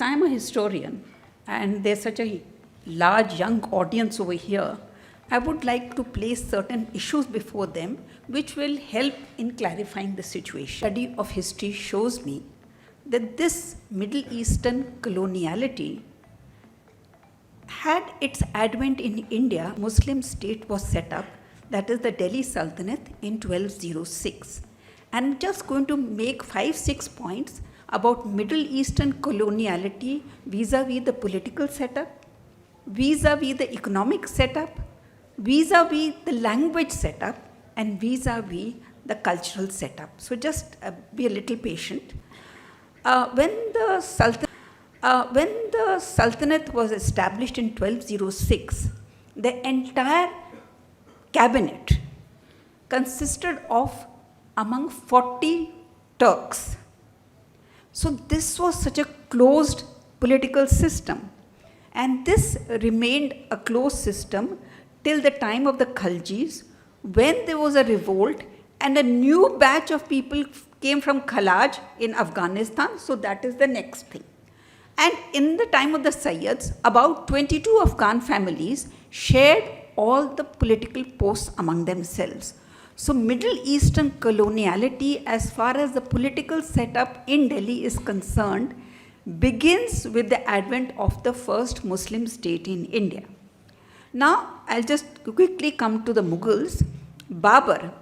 I'm a historian and there's such a large young audience over here, I would like to place certain issues before them which will help in clarifying the situation. Study of history shows me that this Middle Eastern coloniality had its advent in India. Muslim state was set up, that is the Delhi Sultanate, in 1206. I'm just going to make 5-6 points about Middle Eastern coloniality vis-a-vis the political setup, vis-a-vis the economic setup, vis-a-vis the language setup, and vis-a-vis the cultural setup. So just be a little patient. When the Sultanate was established in 1206, the entire cabinet consisted of among 40 Turks. So this was such a closed political system, and this remained a closed system till the time of the Khaljis, when there was a revolt and a new batch of people came from Khalaj in Afghanistan. So that is the next thing. And in the time of the Sayyids, about 22 Afghan families shared all the political posts among themselves. So Middle Eastern coloniality, as far as the political setup in Delhi is concerned, begins with the advent of the first Muslim state in India. Now, I'll just quickly come to the Mughals. Babur,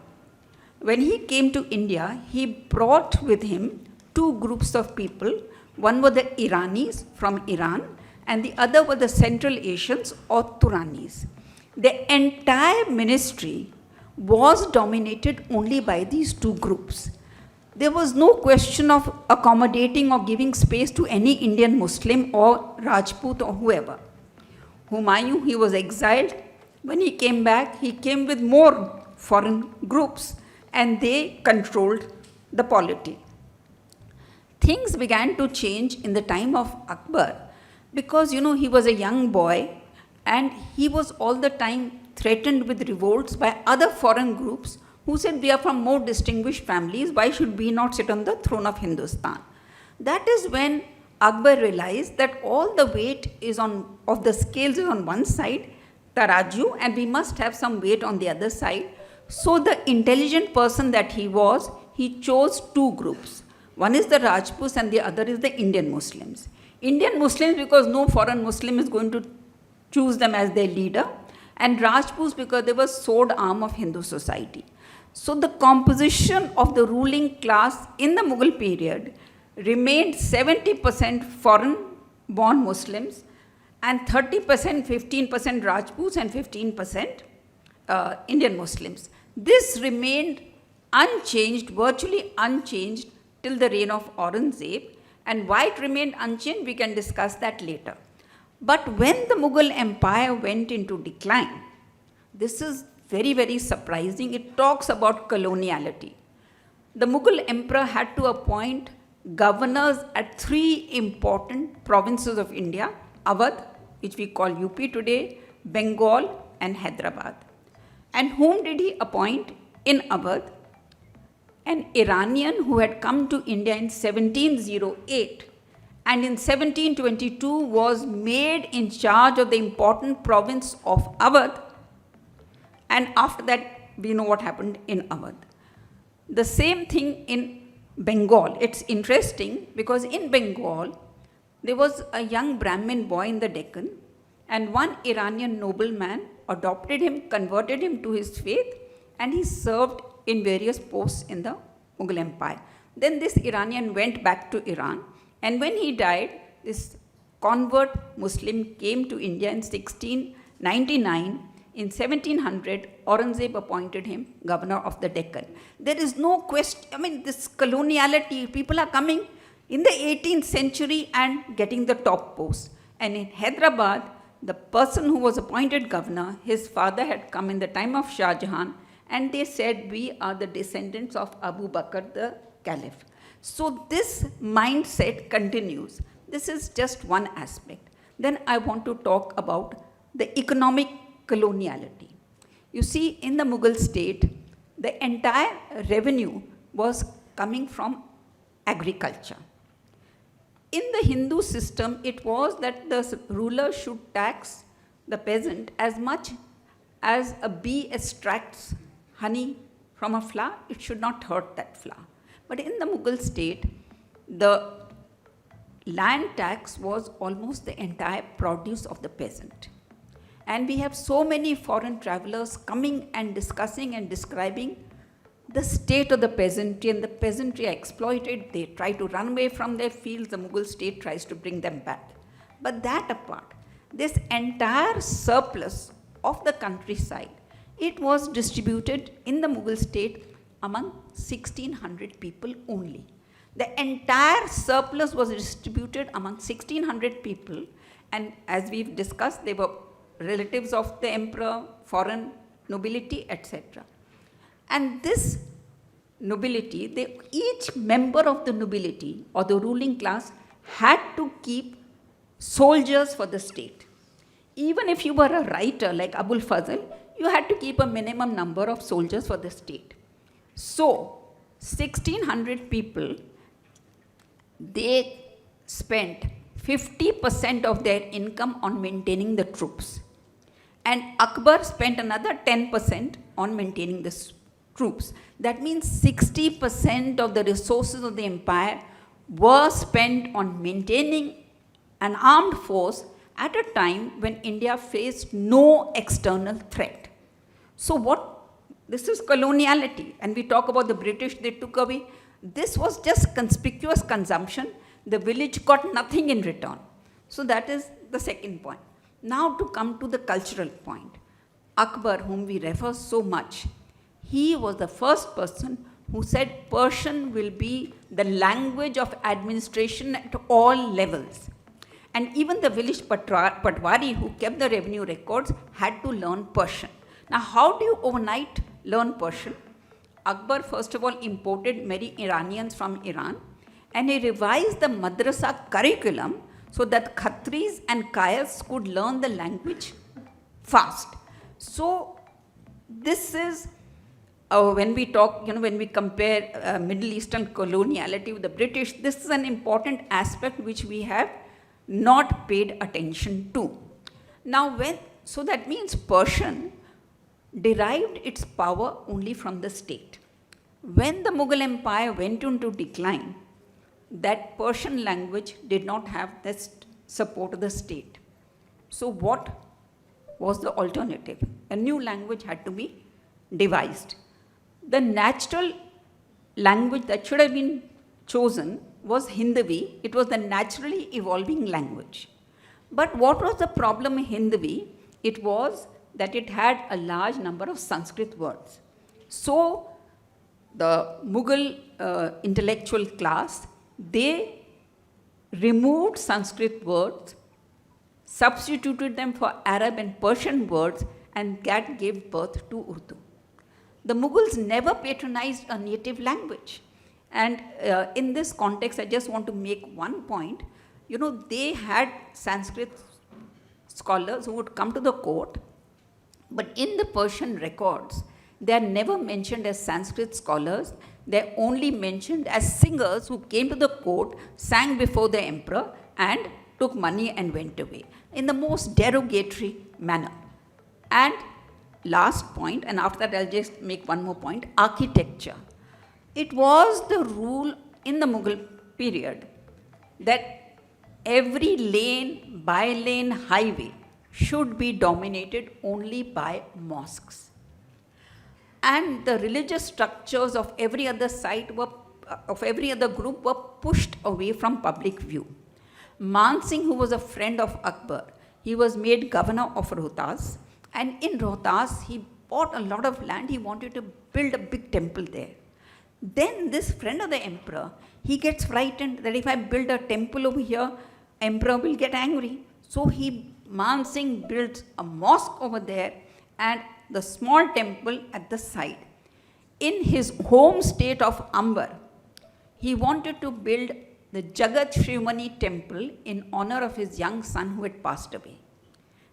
when he came to India, he brought with him two groups of people. One were the Iranis from Iran, and the other were the Central Asians or Turanis. The entire ministry was dominated only by these two groups. There was no question of accommodating or giving space to any Indian Muslim or Rajput or whoever. Humayun, he was exiled. When he came back, he came with more foreign groups, and they controlled the polity. Things began to change in the time of Akbar because, he was a young boy and he was all the time threatened with revolts by other foreign groups who said, we are from more distinguished families, why should we not sit on the throne of Hindustan? That is when Akbar realized that all the weight of the scales is on one side, Taraju, and we must have some weight on the other side. So the intelligent person that he was, he chose two groups. One is the Rajputs and the other is the Indian Muslims. Indian Muslims because no foreign Muslim is going to choose them as their leader, and Rajputs because they were sword arm of Hindu society. So the composition of the ruling class in the Mughal period remained 70% foreign born Muslims and 30%, 15% Rajputs and 15% Indian Muslims. This remained unchanged, virtually unchanged till the reign of Aurangzeb, and why it remained unchanged we can discuss that later. But when the Mughal Empire went into decline, this is very, very surprising. It talks about coloniality. The Mughal emperor had to appoint governors at three important provinces of India: Awadh, which we call UP today, Bengal, and Hyderabad. And whom did he appoint in Awadh? An Iranian who had come to India in 1708 and in 1722 was made in charge of the important province of Awadh. And after that, we know what happened in Awadh. The same thing in Bengal. It's interesting because in Bengal, there was a young Brahmin boy in the Deccan, and one Iranian nobleman adopted him, converted him to his faith, and he served in various posts in the Mughal Empire. Then this Iranian went back to Iran, and when he died, this convert Muslim came to India in 1699. In 1700, Aurangzeb appointed him governor of the Deccan. There is no question, this coloniality, people are coming in the 18th century and getting the top posts. And in Hyderabad, the person who was appointed governor, his father had come in the time of Shah Jahan, and they said, we are the descendants of Abu Bakr the Caliph. So this mindset continues. This is just one aspect. Then I want to talk about the economic coloniality. You see, in the Mughal state, the entire revenue was coming from agriculture. in the Hindu system, it was that the ruler should tax the peasant as much as a bee extracts honey from a flower, it should not hurt that flower. But in the Mughal state, the land tax was almost the entire produce of the peasant. And we have so many foreign travelers coming and discussing and describing the state of the peasantry, and the peasantry are exploited. They try to run away from their fields. The Mughal state tries to bring them back. But that apart, this entire surplus of the countryside, it was distributed in the Mughal state among 1600 people only. The entire surplus was distributed among 1600 people, and as we've discussed, they were relatives of the emperor, foreign nobility, etc. And this nobility, each member of the nobility or the ruling class had to keep soldiers for the state. Even if you were a writer like Abul Fazl, you had to keep a minimum number of soldiers for the state. So, 1600 people, they spent 50% of their income on maintaining the troops. And Akbar spent another 10% on maintaining the troops. That means 60% of the resources of the empire were spent on maintaining an armed force at a time when India faced no external threat. So this is coloniality, and we talk about the British, they took away. This was just conspicuous consumption. The village got nothing in return. So that is the second point. Now to come to the cultural point. Akbar, whom we refer so much, he was the first person who said Persian will be the language of administration at all levels. And even the village Patwari who kept the revenue records had to learn Persian. Now, how do you overnight learn Persian? Akbar, first of all, imported many Iranians from Iran, and he revised the madrasa curriculum so that Khatris and Kayas could learn the language fast. So, this is when we talk, when we compare Middle Eastern coloniality with the British, this is an important aspect which we have not paid attention to. Now, so that means Persian derived its power only from the state. When the Mughal Empire went into decline, that Persian language did not have the support of the state. So what was the alternative? A new language had to be devised. The natural language that should have been chosen was Hindavi. It was the naturally evolving language. But what was the problem in Hindavi? It was that it had a large number of Sanskrit words. So the Mughal intellectual class, they removed Sanskrit words, substituted them for Arab and Persian words, and that gave birth to Urdu. The Mughals never patronized a native language. And in this context, I just want to make one point. They had Sanskrit scholars who would come to the court, but in the Persian records, they are never mentioned as Sanskrit scholars. They are only mentioned as singers who came to the court, sang before the emperor, and took money and went away in the most derogatory manner. And last point, and after that I'll just make one more point, architecture. It was the rule in the Mughal period that every lane, by-lane highway should be dominated only by mosques. And the religious structures of every other group were pushed away from public view. Man Singh, who was a friend of Akbar, he was made governor of Rohtas, and in Rohtas he bought a lot of land. He wanted to build a big temple there. Then this friend of the emperor, he gets frightened that if I build a temple over here, emperor will get angry. So Man Singh builds a mosque over there and the small temple at the side. In his home state of Amber, he wanted to build the Jagat Shrimani temple in honor of his young son who had passed away.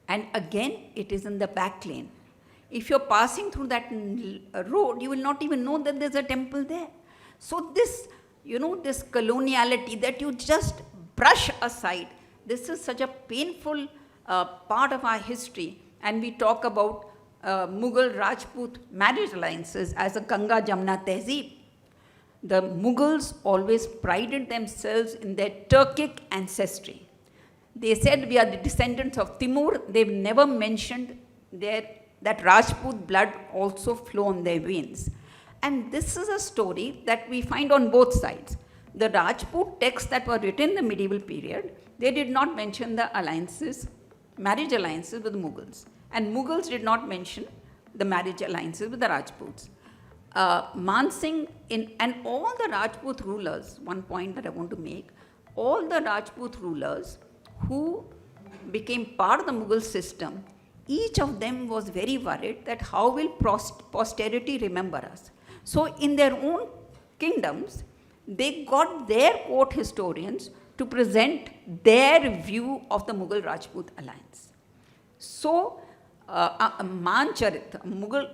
And again, it is in the back lane. If you're passing through that road, you will not even know that there's a temple there. So this, this coloniality that you just brush aside. This is such a painful part of our history, and we talk about Mughal Rajput marriage alliances as a Ganga Jamna Tehzeeb. The Mughals always prided themselves in their Turkic ancestry. They said we are the descendants of Timur. They've never mentioned that Rajput blood also flow in their veins. And this is a story that we find on both sides. The Rajput texts that were written in the medieval period, they did not mention the alliances, marriage alliances with the Mughals. And Mughals did not mention the marriage alliances with the Rajputs. Man Singh and all the Rajput rulers, one point that I want to make, all the Rajput rulers who became part of the Mughal system, each of them was very worried that how will posterity remember us. So in their own kingdoms, they got their court historians to present their view of the Mughal Rajput alliance. So Mancharit, Mughal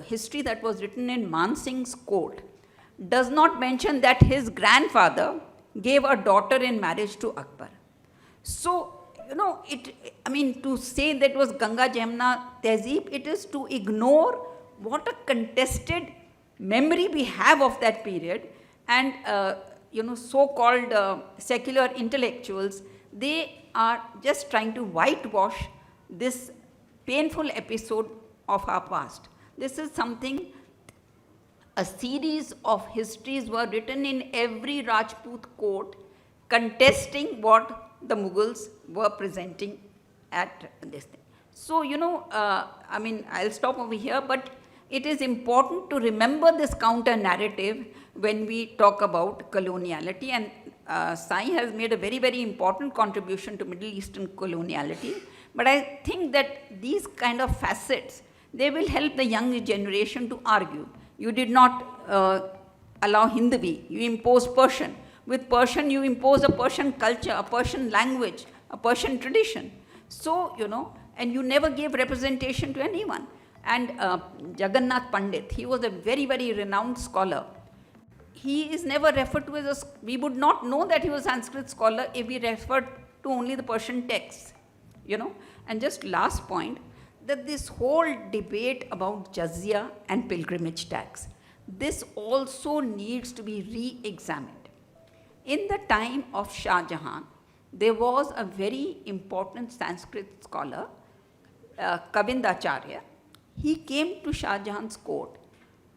history that was written in Man Singh's court, does not mention that his grandfather gave a daughter in marriage to Akbar. So, to say that was Ganga Jamna Tehzeeb, it is to ignore what a contested memory we have of that period. And, so-called secular intellectuals, they are just trying to whitewash this painful episode of our past. This is something, a series of histories were written in every Rajput court contesting what the Mughals were presenting at this thing. So, I'll stop over here, but it is important to remember this counter narrative when we talk about coloniality, and SAI has made a very, very important contribution to Middle Eastern coloniality. But I think that these kind of facets, they will help the young generation to argue. You did not allow Hindavi, you imposed Persian. With Persian, you impose a Persian culture, a Persian language, a Persian tradition. So, and you never gave representation to anyone. And Jagannath Pandit, he was a very, very renowned scholar. He is never referred to as we would not know that he was a Sanskrit scholar if we referred to only the Persian texts, And just last point, that this whole debate about jizya and pilgrimage tax, this also needs to be re-examined. In the time of Shah Jahan, there was a very important Sanskrit scholar, Kavindacharya. He came to Shah Jahan's court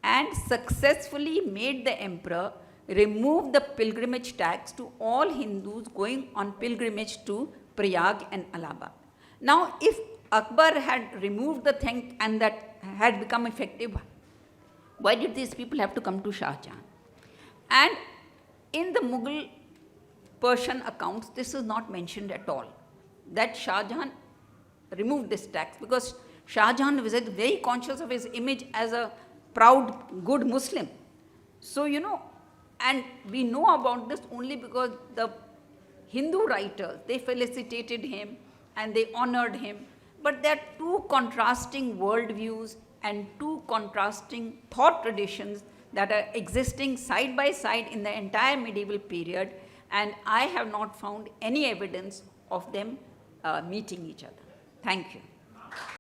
and successfully made the emperor remove the pilgrimage tax to all Hindus going on pilgrimage to Prayag and Allahabad. Now, if Akbar had removed the thing and that had become effective, why did these people have to come to Shah Jahan? And in the Mughal Persian accounts, this is not mentioned at all, that Shah Jahan removed this tax, because Shah Jahan was very conscious of his image as a proud, good Muslim. So, and we know about this only because the Hindu writers, they felicitated him and they honored him. But there are two contrasting worldviews and two contrasting thought traditions that are existing side by side in the entire medieval period, and I have not found any evidence of them meeting each other. Thank you.